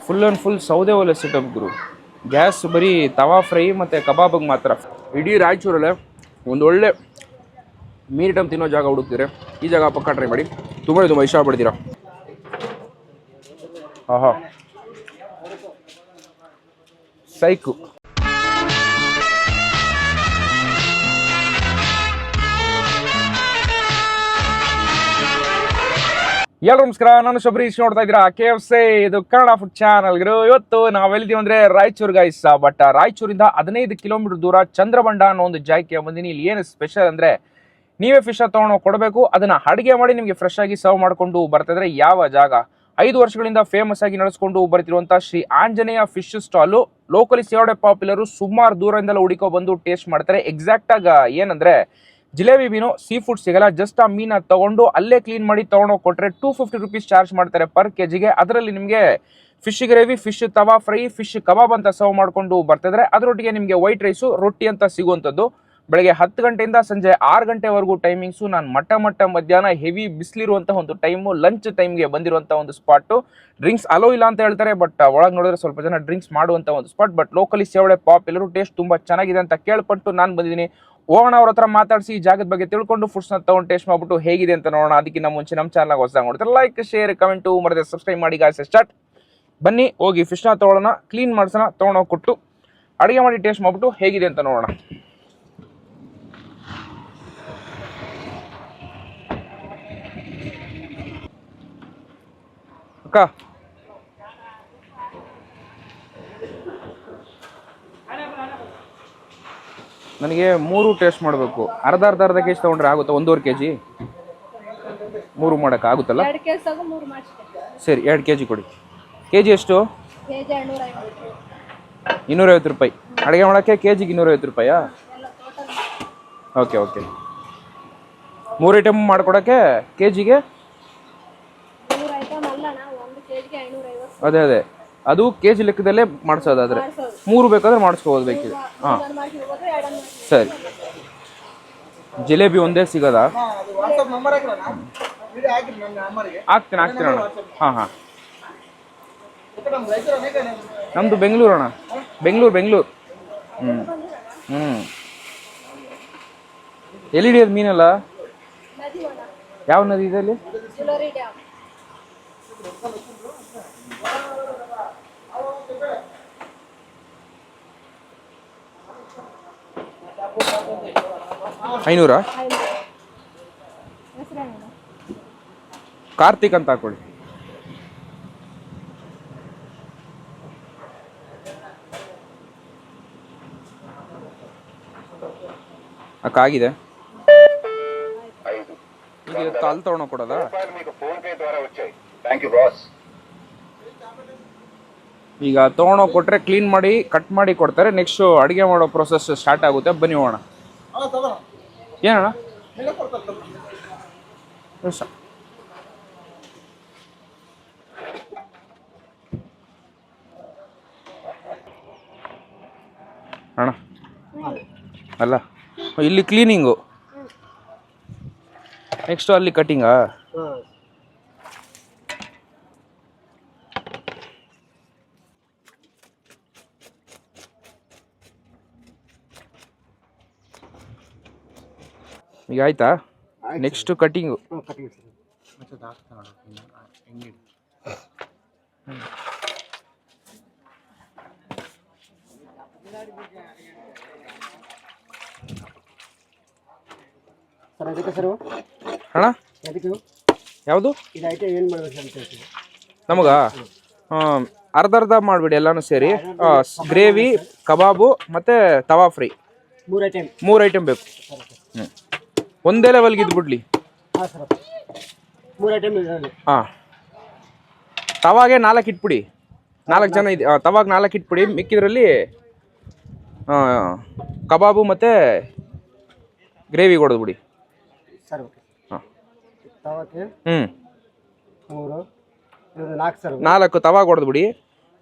Full and full ಸೌದೆ ಒಲೆ setup ಗುರು. Gas ಬರೀ ತವಾ ಫ್ರೈ ಮತ್ತು ಕಬಾಬಿಗೆ ಮಾತ್ರ. ಇಡೀ ರಾಯಚೂರಲ್ಲೇ ಒಂದು ಒಳ್ಳೆ ಮೀನ್ ಐಟಮ್ ತಿನ್ನೋ ಜಾಗ ಹುಡುಕ್ತೀರಿ, ಈ ಜಾಗ ಪಕ್ಕ ಟ್ರೈ ಮಾಡಿ. ತುಂಬ ಇಷ್ಟಪಡ್ತೀರಾ. ಆಹಾ ಸೈಕು. ಎಲ್ಲರೂ ನಮಸ್ಕಾರ, ನಾನು ಶಬರೀಶ್. ನೋಡ್ತಾ ಇದ್ದೀರಾ KFC, ಇದು ಕನ್ನಡ ಫುಡ್ ಚಾನಲ್. ಇವತ್ತು ನಾವೆಲ್ಲಿದ್ದೀವಿ ಅಂದರೆ ರಾಯಚೂರು ಗೈಸ್. ಬಟ್ ರಾಯಚೂರಿಂದ 15 ಕಿಲೋಮೀಟರ್ ದೂರ ಚಂದ್ರಬಂಡ ಅನ್ನೋ ಒಂದು ಜಾಗಕ್ಕೆ ಬಂದಿನಿ. ಇಲ್ಲಿ ಏನು ಸ್ಪೆಷಲ್ ಅಂದರೆ, ನೀವೇ ಫಿಶ್ ತೊಗೊಂಡು ಕೊಡಬೇಕು, ಅದನ್ನು ಅಡುಗೆ ಮಾಡಿ ನಿಮಗೆ ಫ್ರೆಶ್ ಆಗಿ ಸರ್ವ್ ಮಾಡಿಕೊಂಡು ಬರ್ತಿದ್ರೆ. ಯಾವ ಜಾಗ? 5 ವರ್ಷಗಳಿಂದ ಫೇಮಸ್ ಆಗಿ ನಡೆಸ್ಕೊಂಡು ಬರ್ತಿರುವಂಥ Sri Anjaneya fish stall. Locally ಸೇವಡೆ ಪಾಪ್ಯುಲರು. ಸುಮಾರು ದೂರದಿಂದೆಲ್ಲ ಹುಡುಕೋ ಬಂದು ಟೇಸ್ಟ್ ಮಾಡ್ತಾರೆ. ಎಕ್ಸಾಕ್ಟಾಗಿ ಏನಂದರೆ, ಜಿಲೇಬಿ ಮೀನು ಸೀ ಫುಡ್ ಸಿಗಲ್ಲ. ಜಸ್ಟ್ ಆ ಮೀನ ತಗೊಂಡು ಅಲ್ಲೇ ಕ್ಲೀನ್ ಮಾಡಿ ತೊಗೊಂಡೋಗಿ ಕೊಟ್ಟರೆ 250 ರುಪೀಸ್ ಚಾರ್ಜ್ ಮಾಡ್ತಾರೆ ಪರ್ ಕೆಜಿಗೆ. ಅದರಲ್ಲಿ ನಿಮಗೆ ಫಿಶ್ ಗ್ರೇವಿ, ಫಿಶ್ ತವಾ ಫ್ರೈ, ಫಿಶ್ ಕಬಾಬ್ ಅಂತ ಸರ್ವ್ ಮಾಡ್ಕೊಂಡು ಬರ್ತಿದ್ರೆ. ಅದರೊಟ್ಟಿಗೆ ನಿಮಗೆ ವೈಟ್ ರೈಸು, ರೊಟ್ಟಿ ಅಂತ ಸಿಗುವಂಥದ್ದು. ಬೆಳಗ್ಗೆ 10 ಗಂಟೆಯಿಂದ ಸಂಜೆ 6 ಗಂಟೆವರೆಗೂ ಟೈಮಿಂಗ್ಸು. ನಾನು ಮಟ್ಟ ಮಧ್ಯಾಹ್ನ ಹೆವಿ ಬಿಸಿಲಿರುವಂಥ ಒಂದು ಟೈಮು, ಲಂಚ್ ಟೈಮ್ಗೆ ಬಂದಿರುವಂಥ ಒಂದು ಸ್ಪಾಟು. ಡ್ರಿಂಕ್ಸ್ ಅಲೋ ಇಲ್ಲ ಅಂತ ಹೇಳ್ತಾರೆ, ಬಟ್ ಒಳಗೆ ನೋಡಿದ್ರೆ ಸ್ವಲ್ಪ ಜನ ಡ್ರಿಂಕ್ಸ್ ಮಾಡುವಂಥ ಒಂದು ಸ್ಪಾಟ್. ಬಟ್ ಲೋಕಲಿ ಸೇವಡೆ ಪಾಪ್ಯುಲರು. ಟೇಸ್ಟ್ ತುಂಬ ಚೆನ್ನಾಗಿದೆ ಅಂತ ಕೇಳ್ಪಟ್ಟು ನಾನು ಬಂದಿದ್ದೀನಿ. ಹೋಗೋಣ, ಅವ್ರ ಹತ್ರ ಮಾತಾಡಿಸಿ ಈ ಜಾಗದ ಬಗ್ಗೆ ತಿಳ್ಕೊಂಡು ಫುಡ್ಸ್ನ ತೊಗೊಂಡು ಟೇಸ್ಟ್ ಮಾಡ್ಬಿಟ್ಟು ಹೇಗಿದೆ ಅಂತ ನೋಡೋಣ. ಅದಕ್ಕಿಂತ ಮುಂಚೆ ನಮ್ಮ ಚಾನಲ್ಗೆ ಹೊಸದಾಗಿ ನೋಡ್ತಾರೆ, ಲೈಕ್, ಶೇರ್, ಕಮೆಂಟು ಮರದೆ ಸಬ್ಸ್ಕ್ರೈಬ್ ಮಾಡಿ. Guys start. ಬನ್ನಿ ಹೋಗಿ ಫಿಶ್ನ ತೊಗೊಳ್ಳೋಣ, ಕ್ಲೀನ್ ಮಾಡಿಸೋಣ, ತೊಗೊಂಡೋಗಿ ಕೊಟ್ಟು ಅಡುಗೆ ಮಾಡಿ ಟೇಸ್ಟ್ ಮಾಡಿಬಿಟ್ಟು ಹೇಗಿದೆ ಅಂತ ನೋಡೋಣ. ಅಕ್ಕ, ನನಗೆ 3 ಟೇಸ್ಟ್ ಮಾಡಬೇಕು. ಅರ್ಧ ಕೆಜಿ ತೊಗೊಂಡ್ರೆ ಆಗುತ್ತಾ? 1.5 ಕೆಜಿ 3 ಮಾಡೋಕೆ ಆಗುತ್ತಲ್ಲ? ಸರಿ, 2 ಕೆಜಿ ಕೊಡಿ. ಕೆಜಿ ಎಷ್ಟು? 250 ರೂಪಾಯಿ. ಅಡುಗೆ ಮಾಡೋಕ್ಕೆ ಕೆಜಿಗೆ 250 ರೂಪಾಯಾ? ಓಕೆ. 3 ಐಟಮ್ ಮಾಡ್ಕೊಡೋಕ್ಕೆ ಕೆಜಿಗೆ? ಅದೇ ಅದು ಕೆಜಿ ಲೆಕ್ಕದಲ್ಲೇ ಮಾಡಿಸೋದಾದ್ರೆ 3 ಬೇಕಾದ್ರೆ ಮಾಡಿಸ್ಕೋಬೋದು, ಬೇಕಿದೆ. ಹಾಂ ಸರಿ. ಜಿಲೇಬಿ ಒಂದೇ ಸಿಗೋದಾ? ಹಾಕ್ತೀನಿ ಅಣ್ಣ. ಹಾಂ. ನಮ್ಮದು ಬೆಂಗಳೂರು ಅಣ್ಣ. ಬೆಂಗಳೂರು. ಎಲ್ಲಿ ಹಿಡಿಯೋದು ಮೀನಲ್ಲ? ಯಾವ ನದಿ ಇದೆ ಅಲ್ಲಿ? ಐನೂರಾ? ಕಾರ್ತಿಕ್ ಅಂತ ಹಾಕೊಳ್ಳಿ. ಅಕ್ಕ ಆಗಿದೆ. ಈಗ ಅಲ್ಲಿ ತಗೊಂಡು ಕೊಡೋದಾ? ಈಗ ತೊಗೊಂಡೋಗಿ ಕೊಟ್ಟರೆ ಕ್ಲೀನ್ ಮಾಡಿ ಕಟ್ ಮಾಡಿ ಕೊಡ್ತಾರೆ. ನೆಕ್ಸ್ಟ್ ಅಡುಗೆ ಮಾಡೋ ಪ್ರೊಸೆಸ್ ಸ್ಟಾರ್ಟ್ ಆಗುತ್ತೆ. ಬನ್ನಿ ಹೋಗೋಣ. ಏನಣ್ಣ? ಅಣ್ಣ ಅಲ್ಲ, ಇಲ್ಲಿ ಕ್ಲೀನಿಂಗು, ನೆಕ್ಸ್ಟು ಅಲ್ಲಿ ಕಟ್ಟಿಂಗಾ? ಈಗ ಆಯ್ತಾ? Next cutting. ಅಣ್ಣ ಯಾವುದು? ನಮಗ ಅರ್ಧ ಮಾಡಿಬಿಡಿ ಎಲ್ಲಾನು ಸೇರಿ. ಗ್ರೇವಿ, ಕಬಾಬು ಮತ್ತು ತವಾ ಫ್ರೈ 3 ಐಟಮ್ ಬೇಕು. ಒಂದೇ ಲೆವೆಲ್ಗೆ ಇದ್ಬಿಡ್ಲಿ. ಹಾಂ, ತವಾಗೆ 4 ಇಟ್ಬಿಡಿ. 4 ಜನ ಇದೆ ತವಾಗ 4 ಇಟ್ಬಿಡಿ. ಮಿಕ್ಕಿದ್ರಲ್ಲಿ ಕಬಾಬು ಮತ್ತು ಗ್ರೇವಿ ಕೊಡೋದ್ಬಿಡಿ. ಹಾಂ 4 ತವಾಗ ಹೊಡೆದ್ಬಿಡಿ.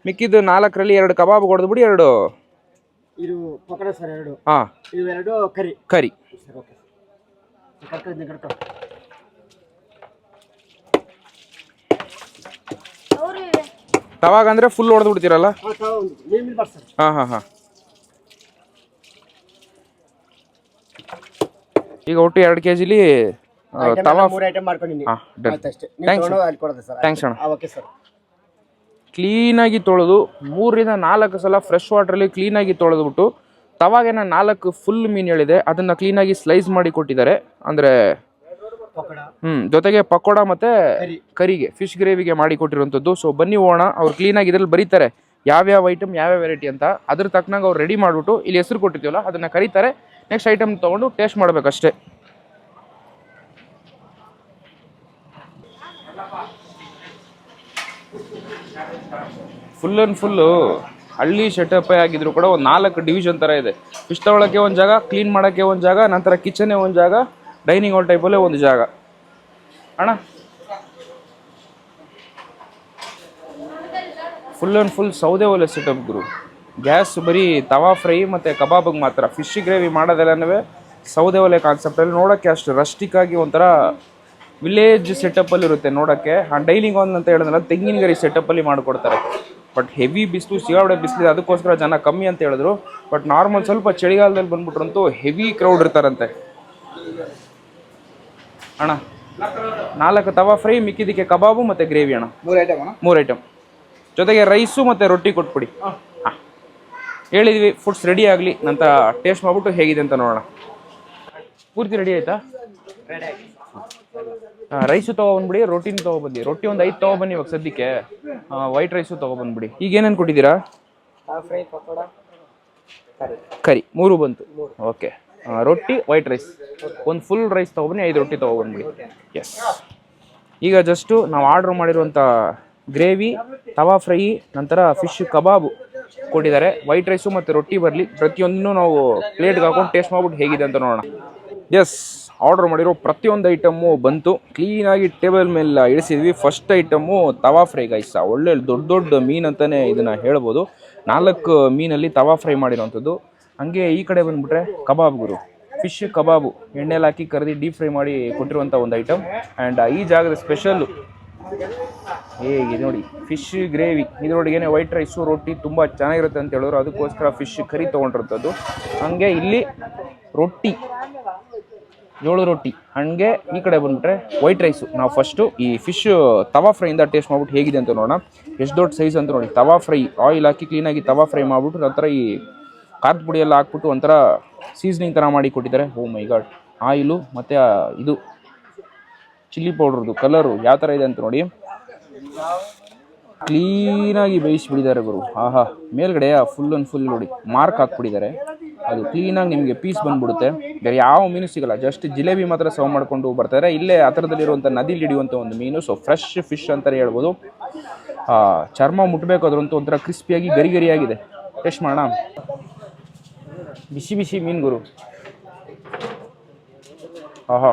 ಮಿಕ್ಕಿದ್ದು 4ರಲ್ಲಿ 2 ಕಬಾಬ್ ಹೊಡೆದ್ಬಿಡಿ, 2 ಇದು ಪಕೋಡ ಸರ್ 2. ಹಾ, ಇವೆರಡು ಕರಿ. ಕರಿ. ಸರ್ ಓಕೆ ಕರ್ಕೊ. ತವಾಗ ಅಂದ್ರೆ ಫುಲ್ ಹೊಡೆದು ಬಿಡ್ತೀರಲ್ಲ? ಹಾ ಹಾ ಹಾ. ಈಗ ಒಟ್ಟು 2 kgಲಿ ತವಾ 3 ಐಟಮ್ ಮಾಡ್ಕೊಂಡಿನಿ. ಥ್ಯಾಂಕ್ಸ್ ಅಣ್ಣ. Okay sir. ಕ್ಲೀನಾಗಿ ತೊಳೆದು 3ರಿಂದ 4 ಸಲ ಫ್ರೆಶ್ ವಾಟ್ರಲ್ಲಿ ಕ್ಲೀನಾಗಿ ತೊಳೆದ್ಬಿಟ್ಟು ತವಾಗೇನ 4 ಫುಲ್ ಮೀನು ಹೇಳಿದೆ ಅದನ್ನ ಕ್ಲೀನಾಗಿ ಸ್ಲೈಸ್ ಮಾಡಿ ಕೊಟ್ಟಿದ್ದಾರೆ. ಅಂದ್ರೆ ಜೊತೆಗೆ ಪಕೋಡ ಮತ್ತೆ ಕರಿಗೆ ಫಿಶ್ ಗ್ರೇವಿಗೆ ಮಾಡಿ ಕೊಟ್ಟಿರುವಂಥದ್ದು. ಸೊ ಬನ್ನಿ ಹೋಗೋಣ. ಅವ್ರು ಕ್ಲೀನಾಗಿ ಇದ್ರಲ್ಲಿ ಬರೀತಾರೆ ಯಾವ್ಯಾವ ಐಟಮ್ ಯಾವ್ಯಾವ ವೆರೈಟಿ ಅಂತ. ಅದ್ರ ತಕ್ಕನಾಗ ಅವ್ರು ರೆಡಿ ಮಾಡಿಬಿಟ್ಟು ಇಲ್ಲಿ ಹೆಸರು ಕೊಟ್ಟಿರ್ತೀವಲ್ಲ ಅದನ್ನ ಕರೀತಾರೆ. ನೆಕ್ಸ್ಟ್ ಐಟಮ್ ತೊಗೊಂಡು ಟೇಸ್ಟ್ ಮಾಡಬೇಕಷ್ಟೇ. ಫುಲ್ ಅಂಡ್ ಫುಲ್ಲು ಹಳ್ಳಿ ಸೆಟಪ್ ಆಗಿದ್ರು ಕೂಡ ಒಂದು 4 ಡಿವಿಷನ್ ಥರ ಇದೆ. ಫಿಶ್ ತಗೊಳ್ಳೋಕ್ಕೆ ಒಂದು ಜಾಗ, ಕ್ಲೀನ್ ಮಾಡೋಕ್ಕೆ ಒಂದು ಜಾಗ, ನಂತರ ಕಿಚನ್ನೇ ಒಂದು ಜಾಗ, ಡೈನಿಂಗ್ ಹಾಲ್ ಟೈಪಲ್ಲೇ ಒಂದು ಜಾಗ. ಅಣ್ಣ ಫುಲ್ ಅಂಡ್ ಫುಲ್ ಸೌದೆ ಒಲೆ ಸೆಟಪ್ ಗುರು. ಗ್ಯಾಸ್ ಬರೀ ತವಾ ಫ್ರೈ ಮತ್ತು ಕಬಾಬಿಗೆ ಮಾತ್ರ. ಫಿಶ್ ಗ್ರೇವಿ ಮಾಡೋದೆಲ್ಲನೂ ಸೌದೆ ಒಲೆ ಕಾನ್ಸೆಪ್ಟಲ್ಲಿ. ನೋಡೋಕ್ಕೆ ಅಷ್ಟು ರಸ್ಟಿಕ್ ಆಗಿ ಒಂಥರ ವಿಲೇಜ್ ಸೆಟಪ್ಪಲ್ಲಿ ಇರುತ್ತೆ ನೋಡೋಕ್ಕೆ. ಡೈನಿಂಗ್ ಹಾಲ್ ಅಂತ ಹೇಳಿದ್ರಲ್ಲ ತೆಂಗಿನ ಗರಿ ಸೆಟಪ್ಪಲ್ಲಿ ಮಾಡಿಕೊಡ್ತಾರೆ. ಬಟ್ ಹೆವಿ ಬಿಸಿಲು, ಸಿಗಾವಡೆ ಬಿಸಿಲಿದೆ, ಅದಕ್ಕೋಸ್ಕರ ಜನ ಕಮ್ಮಿ ಅಂತ ಹೇಳಿದ್ರು. ಬಟ್ ನಾರ್ಮಲ್ ಸ್ವಲ್ಪ ಚಳಿಗಾಲದಲ್ಲಿ ಬಂದ್ಬಿಟ್ರಂತೂ ಹೆವಿ ಕ್ರೌಡ್ ಇರ್ತಾರಂತೆ. ಅಣ್ಣ 4 ತವಾ ಫ್ರೈ, ಮಿಕ್ಕಿದ್ದಕ್ಕೆ ಕಬಾಬು ಮತ್ತು ಗ್ರೇವಿ ಅಣ್ಣ. 3 ಐಟಮ್ ಜೊತೆಗೆ ರೈಸು ಮತ್ತು ರೊಟ್ಟಿ ಕೊಟ್ಬಿಡಿ. ಹಾಂ ಹೇಳಿದ್ವಿ ಫುಡ್ಸ್ ರೆಡಿ ಆಗಲಿ, ನಂತರ ಟೇಸ್ಟ್ ಮಾಡಿಬಿಟ್ಟು ಹೇಗಿದೆ ಅಂತ ನೋಡೋಣ. ಪೂರ್ತಿ ರೆಡಿ ಆಯಿತಾ? ರೈಸು ತೊಗೊಬಂದ್ಬಿಡಿ, ರೊಟ್ಟಿನೂ ತೊಗೊಬಂದಿ. ರೊಟ್ಟಿ ಒಂದು 5 ತೊಗೊಬನ್ನಿ ಇವಾಗ ಸದ್ಯಕ್ಕೆ. ವೈಟ್ ರೈಸು ತೊಗೊಬಂದ್ಬಿಡಿ. ಈಗ ಏನೇನು ಕೊಟ್ಟಿದ್ದೀರಾ? ಕರಿ 3 ಬಂತು. ಓಕೆ, ರೊಟ್ಟಿ ವೈಟ್ ರೈಸ್ ಒಂದು ಫುಲ್ ರೈಸ್ ತೊಗೊಬನ್ನಿ, 5 ರೊಟ್ಟಿ ತೊಗೊಬಂದ್ಬಿಡಿ. ಎಸ್. ಈಗ ಜಸ್ಟು ನಾವು ಆರ್ಡ್ರ್ ಮಾಡಿರುವಂಥ ಗ್ರೇವಿ, ತವಾ ಫ್ರೈ, ನಂತರ ಫಿಶ್ ಕಬಾಬು ಕೊಟ್ಟಿದ್ದಾರೆ. ವೈಟ್ ರೈಸು ಮತ್ತು ರೊಟ್ಟಿ ಬರಲಿ. ಪ್ರತಿಯೊಂದನ್ನು ನಾವು ಪ್ಲೇಟ್ಗೆ ಹಾಕೊಂಡು ಟೇಸ್ಟ್ ಮಾಡ್ಬಿಟ್ಟು ಹೇಗಿದೆ ಅಂತ ನೋಡೋಣ. ಎಸ್, ಆರ್ಡ್ರ್ ಮಾಡಿರೋ ಪ್ರತಿಯೊಂದು ಐಟಮ್ಮು ಬಂತು. ಕ್ಲೀನಾಗಿ ಟೇಬಲ್ ಮೇಲೆ ಇಳಿಸಿದ್ವಿ. ಫಸ್ಟ್ ಐಟಮ್ಮು ತವಾ ಫ್ರೈ ಗೈಸ. ಒಳ್ಳೆ ದೊಡ್ಡ ಮೀನು ಅಂತಲೇ ಇದನ್ನು ಹೇಳ್ಬೋದು. 4 ಮೀನಲ್ಲಿ ತವಾ ಫ್ರೈ ಮಾಡಿರೋವಂಥದ್ದು. ಹಾಗೆ ಈ ಕಡೆ ಬಂದುಬಿಟ್ರೆ ಕಬಾಬ್ ಗುರು. ಫಿಶ್ ಕಬಾಬು ಎಣ್ಣೆಲಿ ಹಾಕಿ ಕರೆದಿ ಡೀಪ್ ಫ್ರೈ ಮಾಡಿ ಕೊಟ್ಟಿರುವಂಥ ಒಂದು ಐಟಮ್. ಆ್ಯಂಡ್ ಈ ಜಾಗದ ಸ್ಪೆಷಲ್ಲು ಹೇಗಿದೆ ನೋಡಿ, ಫಿಶ್ ಗ್ರೇವಿ. ಇದರೊಳಗೇನೆ ವೈಟ್ ರೈಸು ರೊಟ್ಟಿ ತುಂಬ ಚೆನ್ನಾಗಿರುತ್ತೆ ಅಂತ ಹೇಳಿದ್ರು. ಅದಕ್ಕೋಸ್ಕರ ಫಿಶ್ ಕರಿ ತೊಗೊಂಡಿರೋಂಥದ್ದು. ಹಾಗೆ ಇಲ್ಲಿ ರೊಟ್ಟಿ, ಜೋಳದ ರೊಟ್ಟಿ. ಹಾಗೆ ಈ ಕಡೆ ಬಂದುಬಿಟ್ರೆ ವೈಟ್ ರೈಸು. ನಾವು ಫಸ್ಟು ಈ ಫಿಶ್ ತವಾ ಫ್ರೈಯಿಂದ ಟೇಸ್ಟ್ ಮಾಡ್ಬಿಟ್ಟು ಹೇಗಿದೆ ಅಂತ ನೋಡೋಣ. ಎಷ್ಟು ದೊಡ್ಡ ಸೈಜ್ ಅಂತ ನೋಡಿ. ತವಾ ಫ್ರೈ ಆಯಿಲ್ ಹಾಕಿ ಕ್ಲೀನಾಗಿ ತವಾ ಫ್ರೈ ಮಾಡಿಬಿಟ್ಟು ನಂತರ ಈ ಖಾರದ ಪುಡಿ ಎಲ್ಲ ಹಾಕ್ಬಿಟ್ಟು ಒಂಥರ ಸೀಸ್ನಿಂಗ್ ಥರ ಮಾಡಿ ಕೊಟ್ಟಿದ್ದಾರೆ. ಓ ಮೈ ಗಾಡ್. ಆಯಿಲು ಮತ್ತು ಇದು ಚಿಲ್ಲಿ ಪೌಡ್ರದ್ದು ಕಲರು ಯಾವ ಥರ ಇದೆ ಅಂತ ನೋಡಿ. ಕ್ಲೀನಾಗಿ ಬೇಯಿಸಿಬಿಟ್ಟಿದ್ದಾರೆ ಗುರು. ಆಹಾ, ಮೇಲ್ಗಡೆ ಫುಲ್ ಆ್ಯಂಡ್ ಫುಲ್ ನೋಡಿ ಮಾರ್ಕ್ ಹಾಕ್ಬಿಟ್ಟಿದ್ದಾರೆ. ಅದು ಕ್ಲೀನಾಗಿ ನಿಮಗೆ ಪೀಸ್ ಬಂದ್ಬಿಡುತ್ತೆ. ಬೇರೆ ಯಾವ ಮೀನು ಸಿಗಲ್ಲ. ಜಸ್ಟ್ ಜಿಲೇಬಿ ಮಾತ್ರ ಸರ್ವ್ ಮಾಡಿಕೊಂಡು ಬರ್ತಾರೆ. ಇಲ್ಲೇ ಹತ್ರದಲ್ಲಿರುವಂಥ ನದಿಲಿ ಹಿಡಿಯುವಂಥ ಒಂದು ಮೀನು. ಸೊ ಫ್ರೆಶ್ ಫಿಶ್ ಅಂತಲೇ ಹೇಳ್ಬೋದು. ಚರ್ಮ ಮುಟ್ಟಬೇಕು ಅದ್ರಂತೂ ಒಂಥರ ಕ್ರಿಸ್ಪಿಯಾಗಿ ಗರಿಯಾಗಿದೆ. ಟೇಸ್ಟ್ ಮಾಡೋಣ. ಬಿಸಿ ಬಿಸಿ ಮೀನು ಗುರು. ಆಹಾ,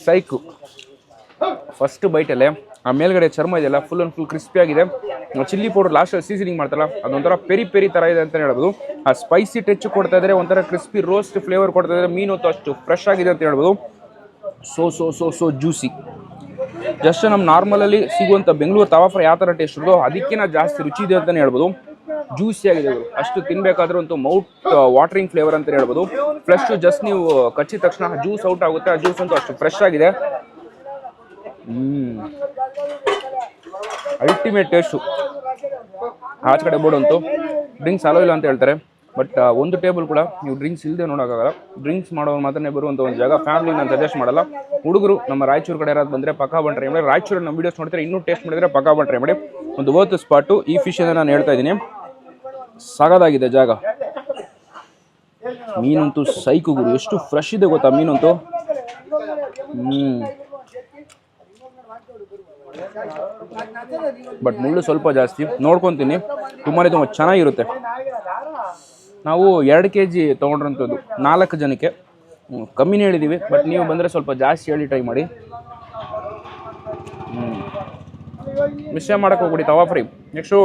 ಸೈಕು. ಫಸ್ಟ್ ಬೈಟಲ್ಲೇ ಆ ಮೇಲ್ಗಡೆ ಚರ್ಮ ಇದೆಯಲ್ಲ ಫುಲ್ ಆ್ಯಂಡ್ ಫುಲ್ ಕ್ರಿಸ್ಪಿ ಆಗಿದೆ. ಚಿಲ್ಲಿ ಪೌಡರ್ ಲಾಸ್ಟಲ್ಲಿ ಸೀಸನಿಂಗ್ ಮಾಡ್ತಾರಲ್ಲ ಅದೊಂಥರ ಪೆರಿ ಥರ ಇದೆ ಅಂತ ಹೇಳ್ಬೋದು. ಆ ಸ್ಪೈಸಿ ಟಚ್ ಕೊಡ್ತಾ ಇದ್ದಾರೆ, ಒಂಥರ ಕ್ರಿಸ್ಪಿ ರೋಸ್ಟ್ ಫ್ಲೇವರ್ ಕೊಡ್ತಾ ಇದ್ದಾರೆ. ಮೀನು ಅಷ್ಟು ಫ್ರೆಶ್ ಆಗಿದೆ ಅಂತ ಹೇಳ್ಬೋದು. So juicy. ಜಸ್ಟ್ ನಮ್ಮ ನಾರ್ಮಲಲ್ಲಿ ಸಿಗುವಂಥ ಬೆಂಗಳೂರು ತವಾ ಫ್ರೈ ಯಾವ ಥರ ಟೇಸ್ಟ್ ಇರೋದು ಅದಕ್ಕಿಂತ ಜಾಸ್ತಿ ರುಚಿ ಇದೆ ಅಂತಲೇ ಹೇಳ್ಬೋದು. ಜ್ಯೂಸಿ ಆಗಿದೆ. ಅಷ್ಟು ತಿನ್ನಬೇಕಾದ್ರೂ ಅಂತೂ ಮೌತ್ ವಾಟರಿಂಗ್ ಫ್ಲೇವರ್ ಅಂತ ಹೇಳ್ಬೋದು. ಫ್ರೆಶ್ ಜಸ್ಟ್ ನೀವು ಕಚ್ಚಿದ ತಕ್ಷಣ ಜ್ಯೂಸ್ ಔಟ್ ಆಗುತ್ತೆ. ಆ ಜ್ಯೂಸ್ ಅಂತೂ ಅಷ್ಟು ಫ್ರೆಶ್ ಆಗಿದೆ. Ultimate taste. ಆಚೆ ಕಡೆ ಬೋರ್ಡ್ ಅಂತೂ ಡ್ರಿಂಕ್ಸ್ ಅಲೋ ಇಲ್ಲ ಅಂತ ಹೇಳ್ತಾರೆ. ಬಟ್ ಒಂದು ಟೇಬಲ್ ಕೂಡ ನೀವು ಡ್ರಿಂಕ್ಸ್ ಇಲ್ಲದೆ ನೋಡೋಕ್ಕಾಗಲ್ಲ. ಡ್ರಿಂಕ್ಸ್ ಮಾಡೋರು ಮಾತ್ರನೇ ಬರುವಂಥ ಒಂದು ಜಾಗ. ಫ್ಯಾಮಿಲಿ ನಾನು ಸಜೆಸ್ಟ್ ಮಾಡಲ್ಲ. ಹುಡುಗರು ನಮ್ಮ ರಾಯಚೂರು ಕಡೆ ಯಾರಾದ್ರು ಬಂದರೆ ಪಕ್ಕಾ ಬಂದು ಟ್ರೈ ಮಾಡಿ. ರಾಯಚೂರು ನಮ್ಮ ವೀಡಿಯೋಸ್ ನೋಡ್ತಾರೆ, ಇನ್ನೂ ಟೇಸ್ಟ್ ಮಾಡಿದರೆ ಪಕ್ಕಾ ಬಂದು ಟ್ರೈ ಮಾಡಿ. ಒಂದು ವರ್ತ್ ಸ್ಪಾಟು. ಈ ಫಿಶ್ ನಾನು ಹೇಳ್ತಾ ಇದ್ದೀನಿ, ಸಾಗದಾಗಿದೆ ಜಾಗ. ಮೀನಂತೂ ಸೈಕು ಗುರು. ಎಷ್ಟು ಫ್ರೆಶ್ ಇದೆ ಗೊತ್ತಾ ಮೀನಂತೂ. ಬಟ್ ಮುಳ್ಳು ಸ್ವಲ್ಪ ಜಾಸ್ತಿ. ನೋಡ್ಕೊತೀನಿ. ತುಂಬ ಚೆನ್ನಾಗಿರುತ್ತೆ. ನಾವು 2 kg ತೊಗೊಂಡ್ರಂಥದ್ದು 4 ಜನಕ್ಕೆ. ಕಮ್ಮಿನೇ ಹೇಳಿದ್ದೀವಿ. ಬಟ್ ನೀವು ಬಂದರೆ ಸ್ವಲ್ಪ ಜಾಸ್ತಿ ಹೇಳಿ ಟ್ರೈ ಮಾಡಿ. ಮಿಸ್ ಮಾಡೋಕ್ಕೆ ಹೋಗ್ಬಿಡಿ ತವಾ ಫ್ರೈ. ನೆಕ್ಸ್ಟು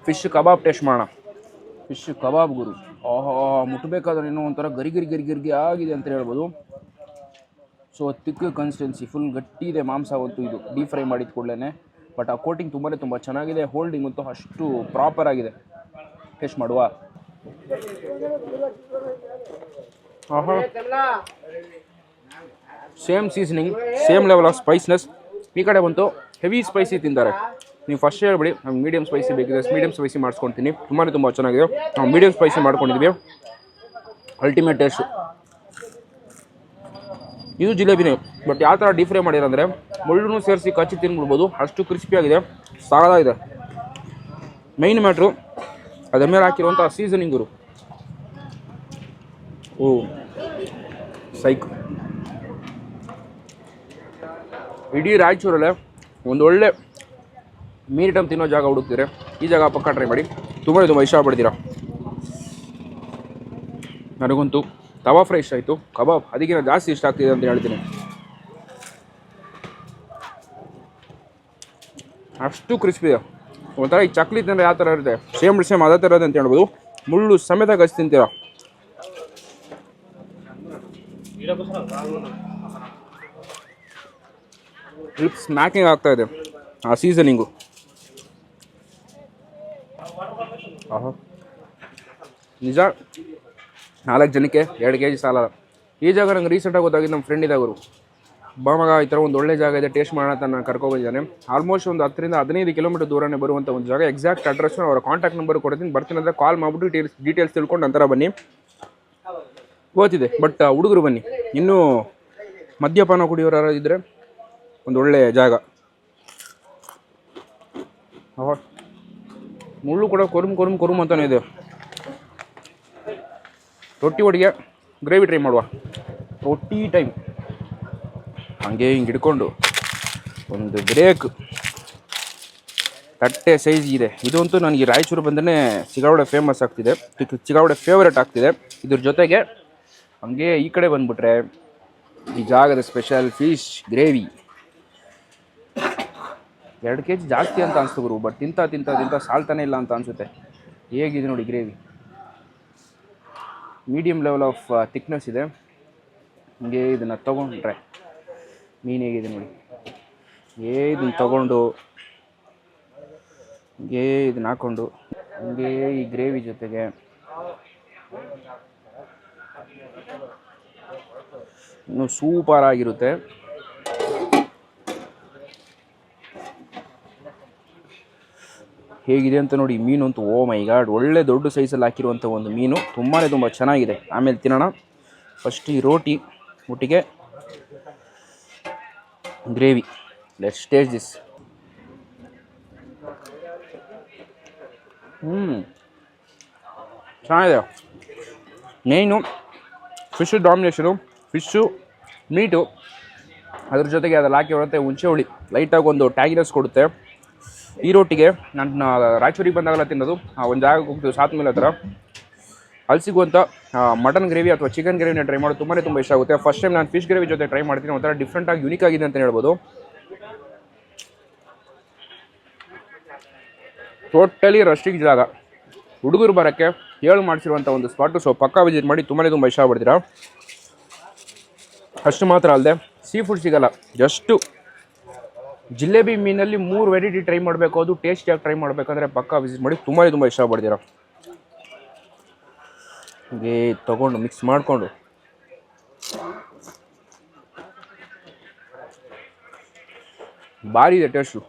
ಫಿಶ್ ಕಬಾಬ್ ಟೇಸ್ಟ್ ಮಾಡೋಣ. ಫಿಶ್ ಕಬಾಬ್ ಗುರು, ಆಹಾ ಮುಟ್ಟಬೇಕಾದ್ರೆ ಇನ್ನೂ ಒಂಥರ ಗರಿ ಗರಿ ಗರಿ ಗರಿಗೆ ಆಗಿದೆ ಅಂತ ಹೇಳ್ಬೋದು. ಸೊ ತಿಕ್ ಕನ್ಸಿಸ್ಟೆನ್ಸಿ, ಫುಲ್ ಗಟ್ಟಿ ಇದೆ ಮಾಂಸ ಹೊತ್ತು. ಇದು ಡೀಪ್ ಫ್ರೈ ಮಾಡಿದ ಕೂಡಲೇ, ಬಟ್ ಆ ಕೋಟಿಂಗ್ ತುಂಬ ಚೆನ್ನಾಗಿದೆ. ಹೋಲ್ಡಿಂಗ್ ಅಂತೂ ಅಷ್ಟು ಪ್ರಾಪರ್ ಆಗಿದೆ. ಟೇಸ್ಟ್ ಮಾಡುವ. ಆಹಾ, same seasoning, same level of spiciness. ಈ ಕಡೆ ಬಂತು ಹೆವಿ ಸ್ಪೈಸಿ ತಿಂತಾರೆ. ನೀವು ಫಸ್ಟ್ ಹೇಳ್ಬಿಡಿ ನಮ್ಗೆ ಮೀಡಿಯಮ್ ಸ್ಪೈಸಿ ಬೇಕಿದೆ, ಮೀಡಿಯಮ್ ಸ್ಪೈಸಿ ಮಾಡಿಸ್ಕೊಳ್ತೀನಿ. ತುಂಬ ಚೆನ್ನಾಗಿದೆ. ನಾವು ಮೀಡಿಯಮ್ ಸ್ಪೈಸಿ ಮಾಡ್ಕೊಂಡಿದ್ವಿ. Ultimate taste. ಇದು ಜಿಲೇಬಿನೇ, ಬಟ್ ಯಾವ ಥರ ಡೀಪ್ ಫ್ರೈ ಮಾಡಿರಂದರೆ ಮುಳ್ಳು ಸೇರಿಸಿ ಕಚ್ಚಿ ತಿನ್ಬಿಡ್ಬೋದು, ಅಷ್ಟು ಕ್ರಿಸ್ಪಿಯಾಗಿದೆ, ಸಾಕಾಗಿದೆ. ಮೈನ್ ಮ್ಯಾಟ್ರು ಅದರ ಮೇಲೆ ಹಾಕಿರುವಂಥ ಸೀಸನಿಂಗರು. ಓ ಸೈಕ್. ಇಡೀ ರಾಯಚೂರಲ್ಲೇ ಒಂದು ಒಳ್ಳೆ ಮೀನ್ ಐಟಮ್ ತಿನ್ನೋ ಜಾಗ ಹುಡುಕ್ತೀರ, ಈ ಜಾಗ ಪಕ್ಕ ಟ್ರೈ ಮಾಡಿ. ತುಂಬ ಇಷ್ಟಪಡ್ತೀರಾ. ನನಗಂತೂ ತವಾ ಫ್ರೈ ಇಷ್ಟ ಆಯಿತು, ಕಬಾಬ್ ಅದಕ್ಕಿಂತ ಜಾಸ್ತಿ ಇಷ್ಟ ಆಗ್ತಿದೆ ಅಂತ ಹೇಳ್ತೀನಿ. ಅಷ್ಟು ಕ್ರಿಸ್ಪಿ ಇದೆ. ಒಂಥರ ಈ ಚಕ್ಲಿ ತಿಂದರೆ ಯಾವ ಥರ ಇರುತ್ತೆ, ಸೇಮ್ ಅದೇ ಥರ ಇದೆ ಅಂತ ಹೇಳ್ಬೋದು. ಮುಳ್ಳು ಸಮೇತ ಕಚ್ಚಿ ತಿಂತೀರಾ. ಲಿಪ್ ಸ್ಮ್ಯಾಕಿಂಗ್ ಆಗ್ತಾ ಇದೆ ಆ ಸೀಸನಿಂಗು. ಆಹಾ, ನಿಜ 4 ಜನಕ್ಕೆ 2 kg ಸಾಲಲ್ಲ. ಈ ಜಾಗ ನಂಗೆ ರೀಸೆಂಟಾಗಿ ಗೊತ್ತಾಗಿದ್ದು, ನಮ್ಮ ಫ್ರೆಂಡ್ ಇದ್ದಾಗರು ಮಗ ಈ ಥರ ಒಂದು ಒಳ್ಳೆ ಜಾಗ ಇದೆ ಟೇಸ್ಟ್ ಮಾಡೋಣ ಅಂತ ನಾನು ಕರ್ಕೊಬಂದಿದ್ದಾನೆ. ಆಲ್ಮೋಸ್ಟ್ ಒಂದು 10 ರಿಂದ 15 ಕಿಲೋಮೀಟರ್ ದೂರನೇ ಬರುವಂಥ ಒಂದು ಜಾಗ. ಎಕ್ಸಾಕ್ಟ್ ಅಡ್ರೆಸ್ನ ಅವರ ಕಾಂಟ್ಯಾಕ್ಟ್ ನಂಬರ್ ಕೊಡ್ತೀನಿ. ಬರ್ತೀನಿ ಅಂದರೆ ಕಾಲ್ ಮಾಡಿಬಿಟ್ಟು ಡೀಟೇಲ್ಸ್ ತಿಳ್ಕೊಂಡು ನಂತರ ಬನ್ನಿ. ಓದ್ತಿದೆ ಬಟ್ ಹುಡುಗರು ಬನ್ನಿ. ಇನ್ನೂ ಮದ್ಯಪಾನ ಕುಡಿಯೋರು ಯಾರು ಇದ್ದರೆ ಒಂದು ಒಳ್ಳೆ ಜಾಗ. ಮುಳ್ಳು ಕೂಡ ಕೊರುಮ್ ಅಂತಲೇ ಇದೆ. ರೊಟ್ಟಿ ಒಟ್ಟಿಗೆ ಗ್ರೇವಿ ಟ್ರೈ ಮಾಡುವ. ರೊಟ್ಟಿ ಟೈಮ್ ಹಾಗೆ ಹಿಂಗೆ ಹಿಡ್ಕೊಂಡು ಒಂದು ಬ್ರೇಕ್. ತಟ್ಟೆ ಸೈಜ್ ಇದೆ. ಇದಂತೂ ನನಗೆ ರಾಯಚೂರು ಬಂದರೆ ಚಿಗಾವಡೆ ಫೇಮಸ್ ಆಗ್ತಿದೆ, ಚಿಗಾವಡೆ ಫೇವ್ರೇಟ್ ಆಗ್ತಿದೆ. ಇದ್ರ ಜೊತೆಗೆ ಹಾಗೆ ಈ ಕಡೆ ಬಂದುಬಿಟ್ರೆ ಈ ಜಾಗದ ಸ್ಪೆಷಲ್ ಫಿಶ್ ಗ್ರೇವಿ. 2 kg ಜಾಸ್ತಿ ಅಂತ ಅನಿಸ್ತು ಗುರು, ಬಟ್ ತಿಂತ ಸಾಲ್ತಾನೆ ಇಲ್ಲ ಅಂತ ಅನಿಸುತ್ತೆ. ಹೇಗಿದೆ ನೋಡಿ gravy, medium level of thickness ಇದೆ. ಹಂಗೆ ಇದನ್ನು ತೊಗೊಂಡ್ರೆ ಮೀನು ಹೇಗಿದೆ ನೋಡಿ, ಇದನ್ನು ತೊಗೊಂಡು ಹಂಗೆ ಇದನ್ನ ಹಾಕ್ಕೊಂಡು ಹಂಗೆ ಈ ಗ್ರೇವಿ ಜೊತೆಗೆ ಇನ್ನೂ ಸೂಪರ್ ಆಗಿರುತ್ತೆ. ಹೇಗಿದೆ ಅಂತ ನೋಡಿ ಮೀನು ಅಂತೂ. ಓ ಮೈ ಗಾಡ್, ಒಳ್ಳೆ ದೊಡ್ಡ ಸೈಜಲ್ಲಿ ಹಾಕಿರುವಂಥ ಒಂದು ಮೀನು. ತುಂಬ ಚೆನ್ನಾಗಿದೆ. ಆಮೇಲೆ ತಿನ್ನೋಣ. ಫಸ್ಟ್ ಈ ರೋಟಿ ಒಟ್ಟಿಗೆ ಗ್ರೇವಿ. Let's taste this. ಚೆನ್ನಾಗಿದೆ. ಮೇಯ್ನು ಫಿಶು ಡಾಮಿನೇಷನು, ಫಿಶ್ಶು ಮೀಟು, ಅದ್ರ ಜೊತೆಗೆ ಅದ್ರಲ್ಲಿ ಹಾಕಿರುತ್ತೆ ಹುಣಸೆ ಹುಳಿ, ಲೈಟಾಗಿ ಒಂದು ಟ್ಯಾಗಿನೆಸ್ ಕೊಡುತ್ತೆ. ಈ ರೊಟ್ಟಿಗೆ ನಾನು ರಾಯಚೂರಿಗೆ ಬಂದಾಗಲ್ಲ ತಿನ್ನೋದು. ಒಂದು ಜಾಗಕ್ಕೆ ಹೋಗ್ತೀವಿ ಸಾತ್ ಮೇಲೆ ಹತ್ರ, ಅಲ್ಲಿ ಸಿಗುವಂಥ ಮಟನ್ ಗ್ರೇವಿ ಅಥವಾ ಚಿಕನ್ ಗ್ರೇವಿನ ಟ್ರೈ ಮಾಡೋದು ತುಂಬ ಇಷ್ಟ ಆಗುತ್ತೆ. ಫಸ್ಟ್ ಟೈಮ್ ನಾನು ಫಿಶ್ ಗ್ರೇವಿ ಜೊತೆ ಟ್ರೈ ಮಾಡ್ತೀನಿ. ಒಂಥರ ಡಿಫ್ರೆಂಟಾಗಿ ಯುನಿಕ್ ಆಗಿದೆ ಅಂತ ಹೇಳ್ಬೋದು. ಟೋಟಲಿ ರಸ್ಟಿಕ್ ಜಾಗ. ಹುಡುಗರು ಬರೋಕ್ಕೆ ಹೇಳಿ ಮಾಡಿಸಿರುವಂಥ ಒಂದು ಸ್ಪಾಟು. ಸೊ ಪಕ್ಕಾ ವಿಸಿಟ್ ಮಾಡಿ, ತುಂಬ ಇಷ್ಟಪಡ್ತೀರಾ. ಅಷ್ಟು ಮಾತ್ರ ಅಲ್ಲದೆ ಸೀ ಫುಡ್ ಸಿಗಲ್ಲ. ಜಸ್ಟು ಜಿಲೇಬಿ ಮೀನಲ್ಲಿ 3 ವೆರೈಟಿ ಟ್ರೈ ಮಾಡಬೇಕು. ಅದು ಟೇಸ್ಟಿಯಾಗಿ ಟ್ರೈ ಮಾಡಬೇಕಂದ್ರೆ ಪಕ್ಕಾ ವಿಸಿಟ್ ಮಾಡಿ, ತುಂಬ ಇಷ್ಟಪಡ್ತೀರಾ. ಹೀಗೆ ತೊಗೊಂಡು ಮಿಕ್ಸ್ ಮಾಡಿಕೊಂಡು ಭಾರಿ ಇದೆ ಟೇಸ್ಟು.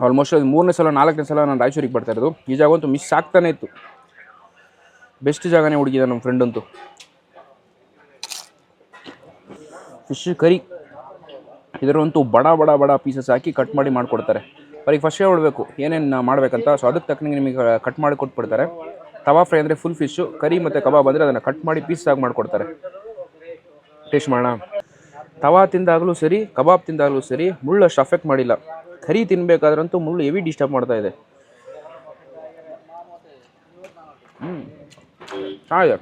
ಆಲ್ಮೋಸ್ಟ್ ಅದು 3ನೇ ಸಲ 4ನೇ ಸಲ ನಾನು ರಾಯಚೂರಿಗೆ ಬರ್ತಾ ಇರೋದು. ಈ ಜಾಗ ಅಂತೂ ಮಿಸ್ ಆಗ್ತಾನೆ ಇತ್ತು. ಬೆಸ್ಟ್ ಜಾಗನೇ ಹುಡುಗಿದ ನಮ್ಮ ಫ್ರೆಂಡ್ ಅಂತೂ. ಫಿಶ್ ಕರಿ ಇದರಂತೂ ಬಡ ಪೀಸಸ್ ಹಾಕಿ ಕಟ್ ಮಾಡಿ ಮಾಡಿಕೊಡ್ತಾರೆ. ಅವ್ರಿಗೆ ಫಸ್ಟೇ ಹೇಳಬೇಕು ಏನೇನು ಮಾಡಬೇಕಂತ. ಸೊ ಅದಕ್ಕೆ ತಕ್ಕಂಗೆ ನಿಮಗೆ ಕಟ್ ಮಾಡಿ ಕೊಟ್ಬಿಡ್ತಾರೆ. ತವಾ ಫ್ರೈ ಅಂದರೆ ಫುಲ್ ಫಿಶ್ಶು, ಕರಿ ಮತ್ತು ಕಬಾಬ್ ಅಂದರೆ ಅದನ್ನು ಕಟ್ ಮಾಡಿ ಪೀಸಾಗಿ ಮಾಡಿಕೊಡ್ತಾರೆ. ಟೇಸ್ಟ್ ಮಾಡೋಣ. ತವಾ ತಿಂದಾಗಲೂ ಸರಿ, ಕಬಾಬ್ ತಿಂದಾಗಲೂ ಸರಿ, ಮುಳ್ಳು ಅಷ್ಟು ಅಫೆಕ್ಟ್ ಮಾಡಿಲ್ಲ. ಕರಿ ತಿನ್ನಬೇಕಾದ್ರಂತೂ ಮುಳ್ಳು ಹೆವಿ ಡಿಸ್ಟರ್ಬ್ ಮಾಡ್ತಾ ಇದೆ. ಚೆನ್ನಾಗಿದೆ,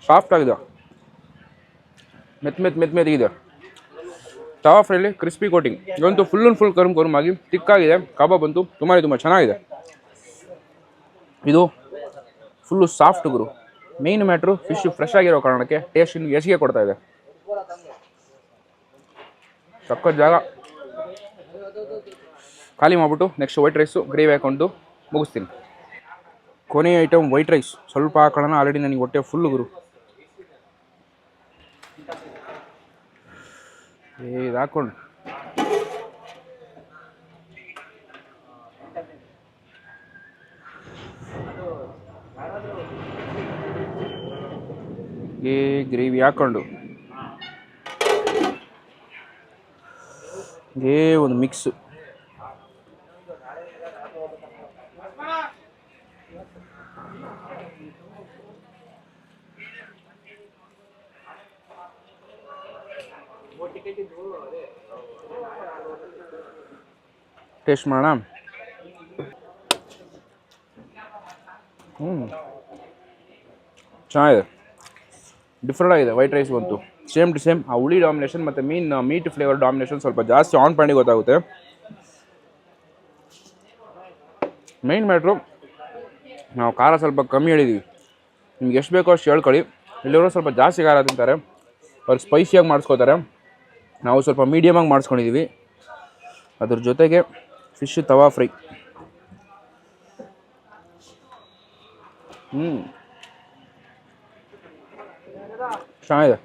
ಸಾಫ್ಟ್ ಆಗಿದೆ, ಮೆತ್ತಗಿದೆ. ತವಾ ಫ್ರೈಲಿ ಕ್ರಿಸ್ಪಿ ಕೋಟಿಂಗ್ ಇವಂತೂ ಫುಲ್ ಆ್ಯಂಡ್ ಫುಲ್ ಕರುಮಾಗಿ ತಿಕ್ಕಾಗಿದೆ. ಕಬಾಬ್ ಅಂತೂ ತುಂಬ ಚೆನ್ನಾಗಿದೆ. ಇದು ಫುಲ್ಲು ಸಾಫ್ಟ್ ಗುರು. ಮೇನ್ ಮ್ಯಾಟ್ರು ಫಿಶ್ ಫ್ರೆಶ್ ಆಗಿರೋ ಕಾರಣಕ್ಕೆ ಟೇಸ್ಟ್ ಇನ್ನು ಹೆಚ್ಚಿಗೆ ಕೊಡ್ತಾ ಇದೆ. ಸಕ್ಕತ್ ಜಾಗ. ಖಾಲಿ ಮಾಡಿಬಿಟ್ಟು ನೆಕ್ಸ್ಟ್ ವೈಟ್ ರೈಸು ಗ್ರೇವಿ ಹಾಕೊಂಡು ಮುಗಿಸ್ತೀನಿ. ಕೊನೆಯ ಐಟಮ್ ವೈಟ್ ರೈಸ್. ಸ್ವಲ್ಪ ಹಾಕೋಣ, ಆಲ್ರೆಡಿ ನನಗೆ ಹೊಟ್ಟೆ ಫುಲ್ಲು ಗುರು. ಇದು ಹಾಕ್ಕೊಂಡು ಗ್ರೇವಿ ಹಾಕ್ಕೊಂಡು ಒಂದು ಮಿಕ್ಸು. ಟೇಸ್ಟ್ ಮಾಡೋಣ. ಚೆನ್ನಾಗಿದೆ, ಡಿಫ್ರೆಂಟ್ ಆಗಿದೆ. ವೈಟ್ ರೈಸ್ ಬಂತು ಸೇಮ್ ಟು ಸೇಮ್. ಆ ಹುಳಿ ಡಾಮಿನೇಷನ್ ಮತ್ತು ಮೀಟ್ ಫ್ಲೇವರ್ ಡಾಮಿನೇಷನ್ ಸ್ವಲ್ಪ ಜಾಸ್ತಿ ಆನ್ ಪಾಯಿಂಟಿಗೆ ಗೊತ್ತಾಗುತ್ತೆ. ಮೈನ್ ಮ್ಯಾಟ್ರು ನಾವು ಖಾರ ಸ್ವಲ್ಪ ಕಮ್ಮಿ ಹೇಳಿದ್ದೀವಿ. ನಿಮ್ಗೆ ಎಷ್ಟು ಬೇಕೋ ಅಷ್ಟು ಹೇಳ್ಕೊಳ್ಳಿ. ಇಲ್ಲಿರೋ ಸ್ವಲ್ಪ ಜಾಸ್ತಿ ಖಾರ ತಿಂತಾರೆ, ಅವ್ರಿಗೆ ಸ್ಪೈಸಿಯಾಗಿ ಮಾಡಿಸ್ಕೋತಾರೆ. ನಾವು ಸ್ವಲ್ಪ ಮೀಡಿಯಮಾಗಿ ಮಾಡಿಸ್ಕೊಂಡಿದ್ದೀವಿ. ಅದ್ರ ಜೊತೆಗೆ ಫಿಶ್ ತವಾ ಫ್ರೈ. ಚೆನ್ನಾಗಿದೆ.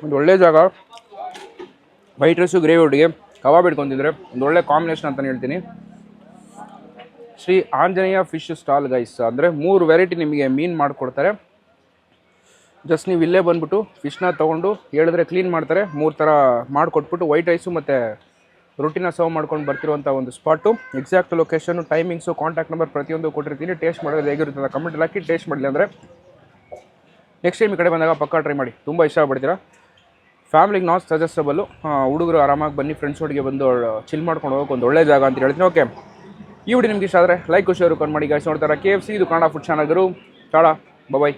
ಒಂದು ಒಳ್ಳೆ ಜಾಗ. ವೈಟ್ ರೈಸು ಗ್ರೇವಿ ಒಟ್ಟಿಗೆ ಕಬಾಬ್ ಇಟ್ಕೊಂತಿದ್ರೆ ಒಂದು ಒಳ್ಳೆ ಕಾಂಬಿನೇಷನ್ ಅಂತಲೇ ಹೇಳ್ತೀನಿ. Shri Anjaneya fish stall guys. ಅಂದರೆ 3 ವೆರೈಟಿ ನಿಮಗೆ ಮೀನು ಮಾಡಿಕೊಡ್ತಾರೆ. ಜಸ್ಟ್ ನೀವು ಇಲ್ಲೇ ಬಂದುಬಿಟ್ಟು ಫಿಶ್ನ ತೊಗೊಂಡು ಹೇಳಿದ್ರೆ ಕ್ಲೀನ್ ಮಾಡ್ತಾರೆ. 3 ಥರ ಮಾಡಿಕೊಟ್ಬಿಟ್ಟು ವೈಟ್ ರೈಸು ಮತ್ತು ರೊಟ್ಟಿನ ಸರ್ವ್ ಮಾಡ್ಕೊಂಡು ಬರ್ತಿರುವಂಥ ಒಂದು spot. Exact location, timings, contact number ಪ್ರತಿಯೊಂದು ಕೊಟ್ಟಿರ್ತೀನಿ. ಟೇಸ್ಟ್ ಮಾಡೋದು ಹೇಗಿರುತ್ತೆ ಕಮೆಂಟಲ್ಲಿ ಹಾಕಿ. ಟೇಸ್ಟ್ ಮಾಡಲಿ ಅಂದರೆ ನೆಕ್ಸ್ಟ್ ಟೈಮ್ ಈ ಕಡೆ ಬಂದಾಗ ಪಕ್ಕ ಟ್ರೈ ಮಾಡಿ, ತುಂಬ ಇಷ್ಟಪಡ್ತೀರಾ. ಫ್ಯಾಮಿಲಿಗೆ ನಾಟ್ ಸಜೆಸ್ಟಬಲ್ಲು. ಹುಡುಗರು ಆರಾಮಾಗಿ ಬನ್ನಿ, ಫ್ರೆಂಡ್ಸ್ ಒಟ್ಟಿಗೆ ಬಂದು ಚಿಲ್ ಮಾಡ್ಕೊಂಡು ಹೋಗೋಕೆ ಒಂದು ಒಳ್ಳೆ ಜಾಗ ಅಂತ ಹೇಳ್ತೀನಿ. ಓಕೆ, ಈ ವಿಡಿಯೋ ನಿಮ್ಗೆ ಇಷ್ಟ ಆದರೆ ಲೈಕ್ ಶೇರ್ ಮಾಡಿ ಗಾಯ್ಸ್. ನೋಡ್ತಾರೆ KFC, ಇದು ಕನ್ನಡ ಫುಡ್ ಚಾನಲ್. ಟಾಡಾ, ಬಾಯ್.